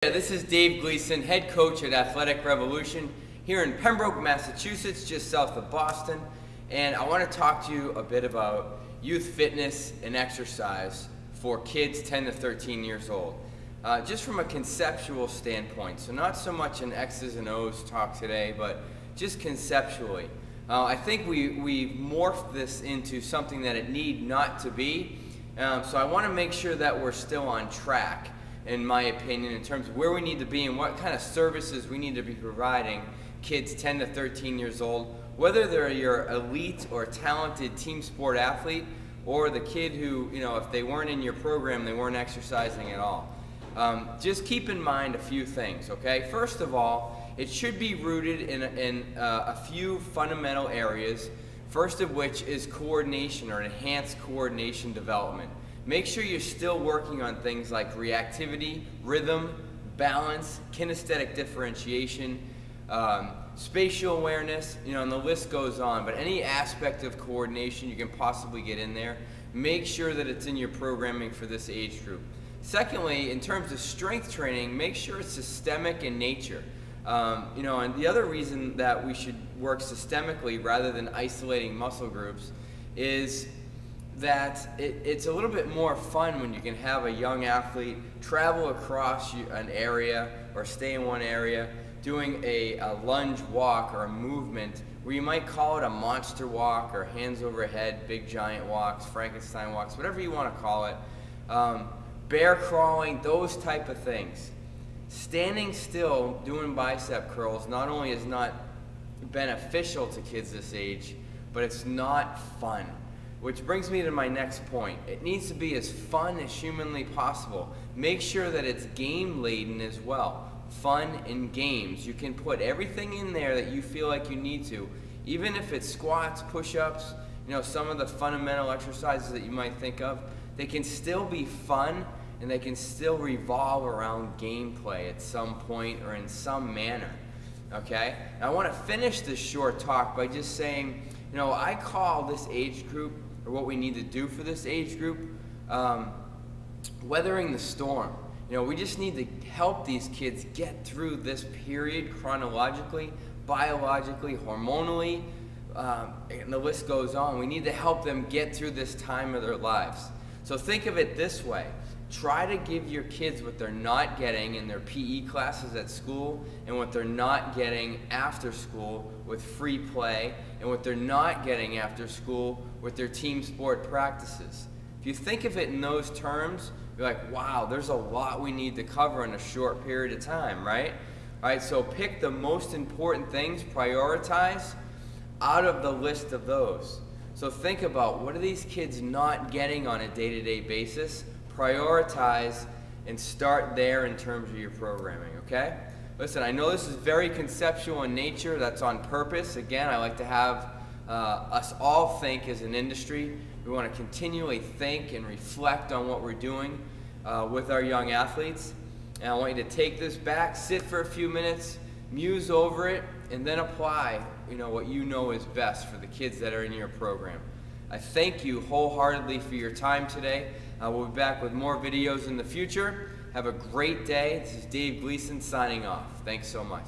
This is Dave Gleason, head coach at Athletic Revolution here in Pembroke, Massachusetts, just south of Boston. And I want to talk to you a bit about youth fitness and exercise for kids 10 to 13 years old. Just from a conceptual standpoint, so not so much an X's and O's talk today, but just conceptually. I think we've morphed this into something that it need not to be. So I want to make sure that we're still on track, in my opinion, in terms of where we need to be and what kind of services we need to be providing kids 10 to 13 years old, whether they're your elite or talented team sport athlete or the kid who, if they weren't in your program, they weren't exercising at all. Just keep in mind a few things, okay? First of all, it should be rooted in a few fundamental areas, first of which is coordination or enhanced coordination development. Make sure you're still working on things like reactivity, rhythm, balance, kinesthetic differentiation, spatial awareness, and the list goes on. But any aspect of coordination you can possibly get in there, make sure that it's in your programming for this age group. Secondly, in terms of strength training, make sure it's systemic in nature. And the other reason that we should work systemically rather than isolating muscle groups is that it's a little bit more fun when you can have a young athlete travel across an area or stay in one area doing a lunge walk or a movement where you might call it a monster walk or hands overhead, big giant walks, Frankenstein walks, whatever you want to call it, bear crawling, those type of things. Standing still doing bicep curls not only is not beneficial to kids this age, but it's not fun. Which brings me to my next point. It needs to be as fun as humanly possible. Make sure that it's game laden as well. Fun and games. You can put everything in there that you feel like you need to. Even if it's squats, push-ups, some of the fundamental exercises that you might think of, they can still be fun and they can still revolve around gameplay at some point or in some manner. Okay? Now, I want to finish this short talk by just saying, I call this age group, or what we need to do for this age group, weathering the storm. We just need to help these kids get through this period chronologically, biologically, hormonally, and the list goes on. We need to help them get through this time of their lives. So think of it this way. Try to give your kids what they're not getting in their PE classes at school and what they're not getting after school with free play and what they're not getting after school with their team sport practices. If you think of it in those terms, you're like, wow, there's a lot we need to cover in a short period of time, right? All right, so pick the most important things, prioritize out of the list of those. So think about, what are these kids not getting on a day-to-day basis? Prioritize and start there in terms of your programming, okay? Listen, I know this is very conceptual in nature. That's on purpose. Again, I like to have us all think as an industry. We want to continually think and reflect on what we're doing with our young athletes. And I want you to take this back, sit for a few minutes, muse over it, and then apply what you know is best for the kids that are in your program. I thank you wholeheartedly for your time today. We'll be back with more videos in the future. Have a great day. This is Dave Gleason signing off. Thanks so much.